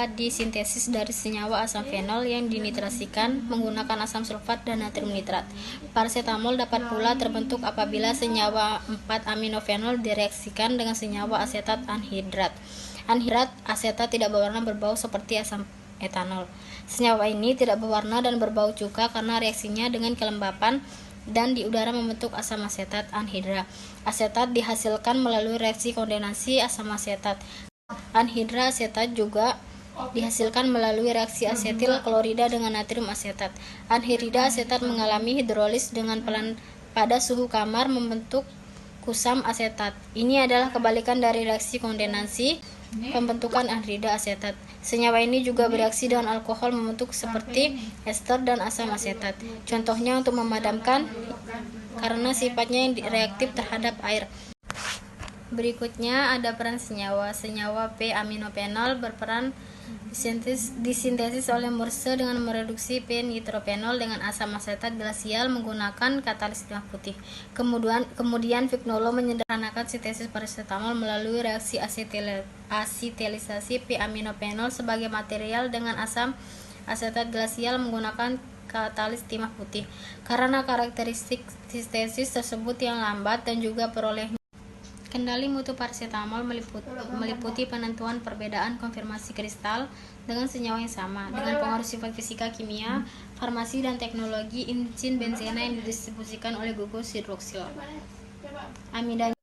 dapat disintesis dari senyawa asam fenol yang dinitrasikan menggunakan asam sulfat dan natrium nitrat. Parasetamol dapat pula terbentuk apabila senyawa 4-aminofenol direaksikan dengan senyawa asetat anhidrat. Anhidrat asetat tidak berwarna berbau seperti asam etanol. Senyawa ini tidak berwarna dan berbau cuka karena reaksinya dengan kelembapan dan di udara membentuk asam asetat anhidra. Asetat dihasilkan melalui reaksi kondensi asam asetat. Anhidra asetat juga dihasilkan melalui reaksi asetil klorida dengan natrium asetat. Anhidrida asetat mengalami hidrolis dengan pelan pada suhu kamar membentuk kusam asetat. Ini adalah kebalikan dari reaksi kondensi pembentukan anhidrida asetat. Senyawa ini juga bereaksi dengan alkohol membentuk seperti ester dan asam asetat. Contohnya untuk memadamkan karena sifatnya yang reaktif terhadap air. Berikutnya ada peran senyawa. Senyawa P-aminofenol berperan disintesis oleh Morse dengan mereduksi P-nitrophenol dengan asam asetat glasial menggunakan katalis timah putih. Kemudian Vignolo menyederhanakan sintesis parasetamol melalui reaksi asetilisasi P-aminofenol sebagai material dengan asam asetat glasial menggunakan katalis timah putih. Karena karakteristik sintesis tersebut yang lambat dan juga perolehnya kendali mutu parasetamol meliputi penentuan perbedaan konfirmasi kristal dengan senyawa yang sama, dengan pengaruh sifat fisika, kimia, farmasi, dan teknologi enzim benzena yang didistribusikan oleh gugus hidroksil amidanya.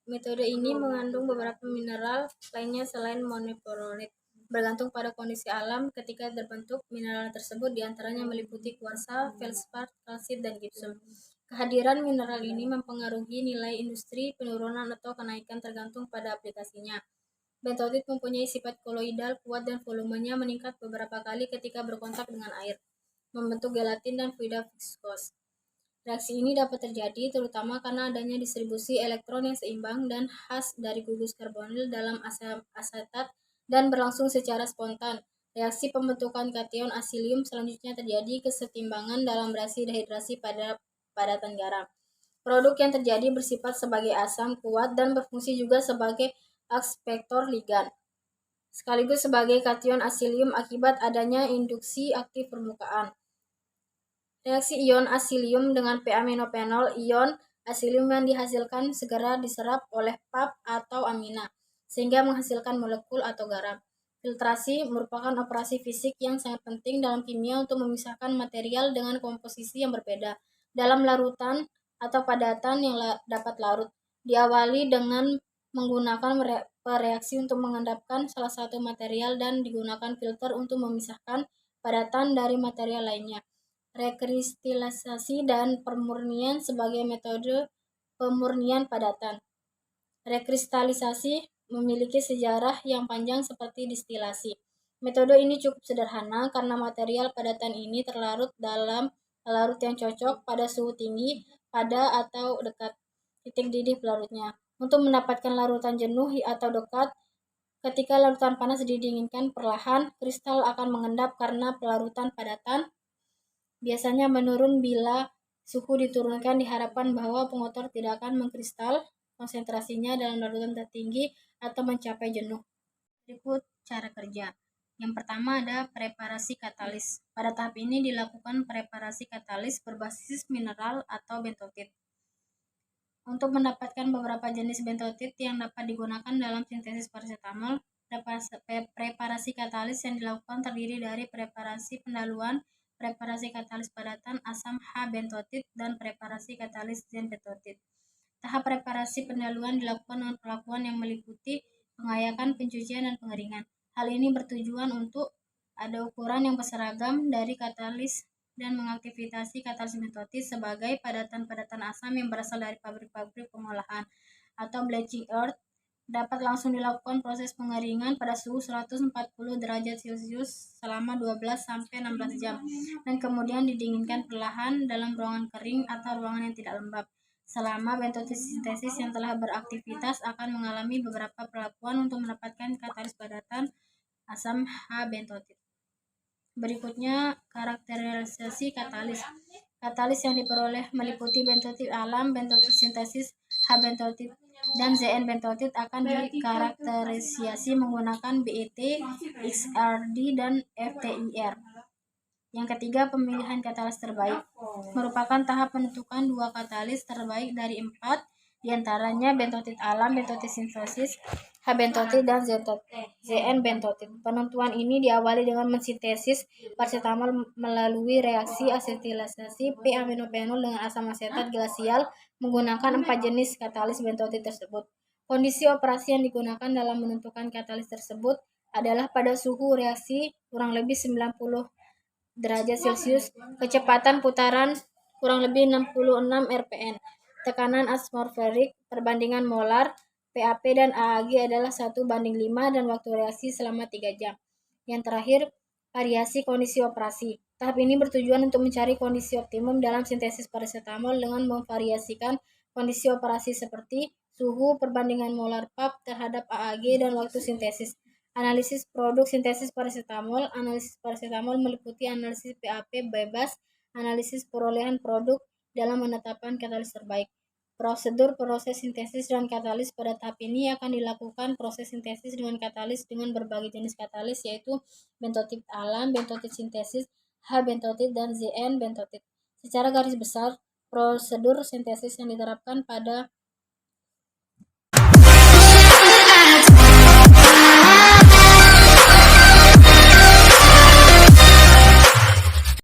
Metode ini mengandung beberapa mineral lainnya selain monopolet. Bergantung pada kondisi alam ketika terbentuk, mineral tersebut diantaranya meliputi kuarsa, feldspar, kalsit, dan gipsum. Kehadiran mineral ini mempengaruhi nilai industri, penurunan atau kenaikan tergantung pada aplikasinya. Bentotit mempunyai sifat koloidal kuat dan volumenya meningkat beberapa kali ketika berkontak dengan air, membentuk gelatin dan fluida viskos. Reaksi ini dapat terjadi terutama karena adanya distribusi elektron yang seimbang dan khas dari gugus karbonil dalam asetat dan berlangsung secara spontan. Reaksi pembentukan kation asilium selanjutnya terjadi kesetimbangan dalam reaksi dehidrasi pada padatan garam. Produk yang terjadi bersifat sebagai asam kuat dan berfungsi juga sebagai akspektor ligan, sekaligus sebagai kation asilium akibat adanya induksi aktif permukaan. Reaksi ion asilium dengan P-aminofenol, ion asilium yang dihasilkan segera diserap oleh PAP atau amina, sehingga menghasilkan molekul atau garam. Filtrasi merupakan operasi fisik yang sangat penting dalam kimia untuk memisahkan material dengan komposisi yang berbeda dalam larutan atau padatan yang dapat larut. Diawali dengan menggunakan reaksi untuk mengendapkan salah satu material dan digunakan filter untuk memisahkan padatan dari material lainnya. Rekristilisasi dan pemurnian sebagai metode pemurnian padatan. Rekristalisasi memiliki sejarah yang panjang seperti distilasi. Metode ini cukup sederhana karena material padatan ini terlarut dalam larut yang cocok pada suhu tinggi pada atau dekat titik didih pelarutnya. Untuk mendapatkan larutan jenuh atau dekat, ketika larutan panas didinginkan perlahan, kristal akan mengendap karena pelarutan padatan biasanya menurun. Bila suhu diturunkan, diharapkan bahwa pengotor tidak akan mengkristal konsentrasinya dalam larutan tertinggi atau mencapai jenuh. Berikut cara kerja. Yang pertama ada preparasi katalis. Pada tahap ini dilakukan preparasi katalis berbasis mineral atau bentotit. Untuk mendapatkan beberapa jenis bentotit yang dapat digunakan dalam sintesis parasetamol, preparasi katalis yang dilakukan terdiri dari preparasi pendaluan, preparasi katalis padatan asam H-bentotit, dan preparasi katalis zen-bentotit. Tahap preparasi pendaluan dilakukan dengan perlakuan yang meliputi pengayakan, pencucian, dan pengeringan. Hal ini bertujuan untuk ada ukuran yang berseragam dari katalis dan mengaktifasi katalis bentotit sebagai padatan-padatan asam yang berasal dari pabrik-pabrik pengolahan atau bleaching earth. Dapat langsung dilakukan proses pengeringan pada suhu 140 derajat Celcius selama 12-16 jam dan kemudian didinginkan perlahan dalam ruangan kering atau ruangan yang tidak lembab. Selama bentotit sintesis yang telah beraktivitas akan mengalami beberapa perlakuan untuk mendapatkan katalis padatan asam H-bentotit. Berikutnya karakterisasi katalis. Katalis yang diperoleh meliputi bentotit alam, bentotit sintesis, H-bentotit dan ZN bentotid akan dikarakterisasi menggunakan BET, XRD, dan FTIR. Yang ketiga, pemilihan katalis terbaik merupakan tahap menentukan 2 katalis terbaik dari 4, diantaranya bentotid alam, bentotid sintesis, H-bentotid, dan ZN-bentotid. Penentuan ini diawali dengan mensintesis paracetamol melalui reaksi asetilisasi p-aminophenol dengan asam asetat glasial menggunakan 4 jenis katalis bentotid tersebut. Kondisi operasi yang digunakan dalam menentukan katalis tersebut adalah pada suhu reaksi kurang lebih 90 derajat Celcius, kecepatan putaran kurang lebih 66 rpm, tekanan atmosferik, perbandingan molar, PAP dan AAG adalah 1:5 dan waktu reaksi selama 3 jam. Yang terakhir, variasi kondisi operasi. Tahap ini bertujuan untuk mencari kondisi optimum dalam sintesis paracetamol dengan memvariasikan kondisi operasi seperti suhu, perbandingan molar PAP terhadap AAG, dan waktu sintesis. Analisis produk sintesis paracetamol. Analisis paracetamol meliputi analisis PAP bebas, analisis perolehan produk dalam menetapkan katalis terbaik. Prosedur proses sintesis dan katalis pada tahap ini akan dilakukan proses sintesis dengan katalis dengan berbagai jenis katalis, yaitu bentotid alam, bentotid sintesis, H-bentotid, dan ZN-bentotid. Secara garis besar, prosedur sintesis yang diterapkan pada